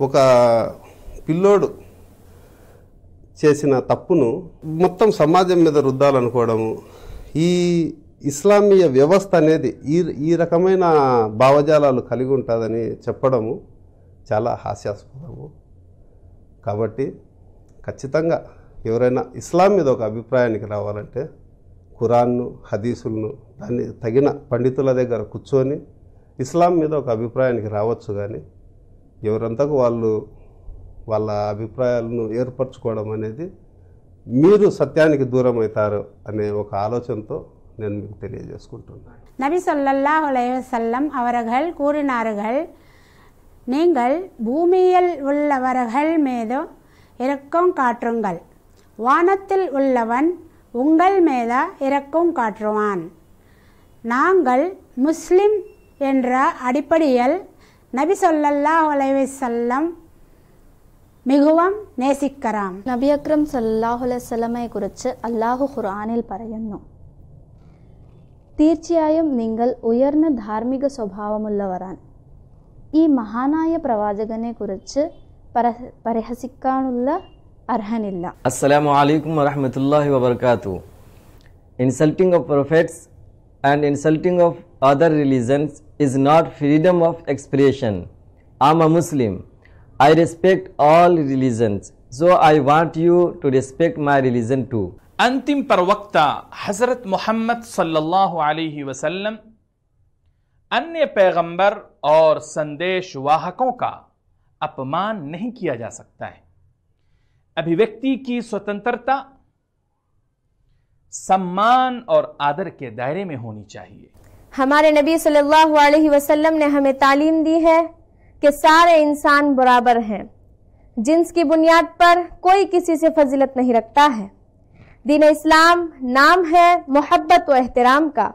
ఒక పిల్లోడు చేసిన తప్పును మొత్తం సమాజం మీద రుద్దాలనుకోవడము, ఈ ఇస్లామీయ వ్యవస్థ అనేది ఈ రకమైన భావజాలాలు కలిగి ఉంటుందని చెప్పడము చాలా హాస్యాస్పదము. కాబట్టి ఖచ్చితంగా ఎవరైనా ఇస్లాం మీద ఒక అభిప్రాయానికి రావాలంటే ఖురాన్ను, హదీసులను దాన్ని తగిన పండితుల దగ్గర కూర్చొని ఇస్లాం మీద ఒక అభిప్రాయానికి రావచ్చు. కానీ ఎవరంతకు వాళ్ళు వాళ్ళ అభిప్రాయాలను ఏర్పరచుకోవడం అనేది మీరు సత్యానికి దూరం అవుతారు అనే ఒక ఆలోచనతో నేను మీకు తెలియజేసుకుంటున్నాను. நபி ஸல்லல்லாஹு அலைஹி வஸல்லம் அவர்கள் கூறினார்கள், நீங்கள் பூமியில் உள்ளவர்கள் மீது இரக்கம் காட்டுங்கள், வானத்தில் உள்ளவன் உங்கள் மீது இரக்கம் காட்டுவான். நாங்கள் முஸ்லிம் என்ற அடிப்படையில் நபி ஸல்லல்லாஹு அலைஹி வஸல்லம் മികവും നേസിക്കറാം. നബി അക്രം സല്ലല്ലാഹു അലൈഹി വസല്ലമയെ കുറിച്ച് അല്ലാഹു ഖുർആനിൽ പറയുന്നു, തീർച്ചയായും നിങ്ങൾ ഉയർന്ന ധാർമ്മിക സ്വഭാവമുള്ളവരാണ്. ഈ മഹാനായ പ്രവാചകനെ കുറിച്ച് പരിഹസിക്കാനുള്ള അർഹനില്ല. Assalamu alaikum wa rahmatullahi wa barakatuh. Insulting of prophets and insulting of other religions is not freedom of expression. I am a Muslim. I respect all religions, so I want you to respect my religion too. अंतिम प्रवक्ता हज़रत मोहम्मद सल्लल्लाहु अलैहि वसल्लम अन्य पैगंबर और संदेश वाहकों का अपमान नहीं किया जा सकता है। अभिव्यक्ति की स्वतंत्रता सम्मान और आदर के दायरे में होनी चाहिए। हमारे नबी सल्लल्लाहु अलैहि वसल्लम ने हमें तालीम दी है कि सारे इंसान बराबर हैं, जिन्स की बुनियाद पर कोई किसी से फजीलत नहीं रखता है। दीन इस्लाम नाम है मोहब्बत व एहतराम का।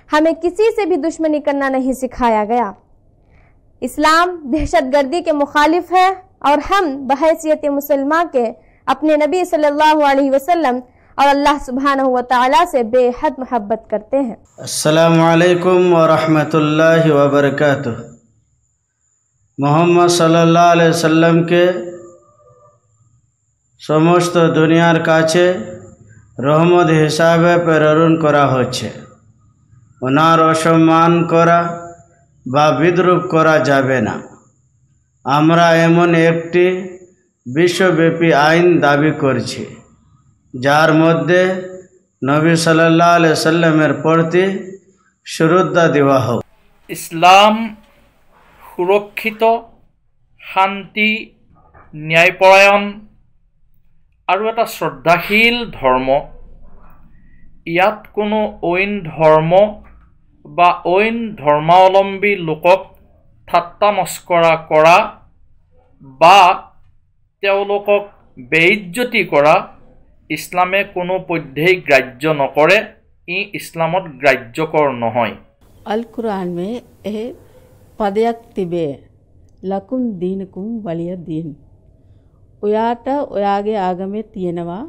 हमें किसी से भी दुश्मनी करना नहीं सिखाया गया। इस्लाम दहशतगर्दी के मुखालिफ है और हम बहैसियत मुसलमान के अपने नबी सल्लल्लाहु अलैहि वसल्लम और अल्लाह सुब्हानहु व तआला से बेहद मोहब्बत करते हैं। अस्सलामु अलैकुम व रहमतुल्लाहि व बरकातुहू। मोहम्मद सल्लल्लाहु अलैहि वसल्लम के समस्त दुनियार काछे रहमत हिसाबे प्रेरण करा होच्छे। ओनार असम्मान करा बा विद्रूप करा जाबे ना। आमरा एमन एकटी विश्वव्यापी आईन दाबी करछि जार मध्य नबी सल्लल्लाहु अलैहि वसल्लमेर प्रति श्रद्धा देवा हो। इस्लाम सुरक्षित, शांति, न्यायपरायण और एटा श्रद्धाशील धर्म। इयात कोनो ओइन धर्म बा ओइन धर्मावलम्बी लोকক ঠাট্টা মস্কৰা কৰা বা তেওঁলোকক বেইজ্জতি কৰা ইছলামে কোনো পধ্যেই গ্ৰাহ্য নকৰে। ই ইছলামত গ্ৰাহ্যকৰ নহয়। अल कुरान में ए पदයක් තිබේ, ලකුම් දීනකුම් වලිය දීන්. ඔයාට ඔයාගේ ආගමේ තියෙනවා,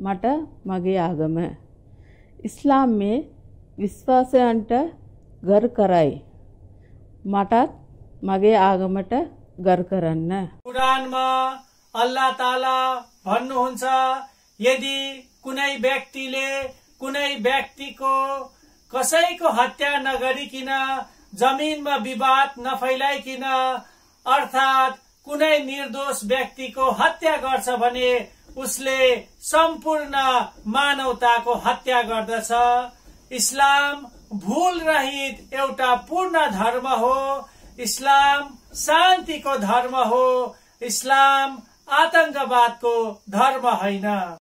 මට මගේ ආගම. ඉස්ලාම් में විශ්වාසයන්ට ගරු කරයි, මටත් मगे आगमट गर करन्न। कुरान में अल्लाह ताला भन्नुहुन्छ, यदि कुनै व्यक्तिले कुनै व्यक्तिको कसैको हत्या नगरिकिन जमीन में विवाद नफैलाइकिन अर्थात कुनै निर्दोष व्यक्तिको हत्या गर्छ भने उसले सम्पूर्ण मानवताको हत्या गर्दछ। इस्लाम भूल रहित एउटा पूर्ण धर्म हो। इस्लाम शांति को धर्म हो। इस्लाम आतंकवाद को धर्म हैन।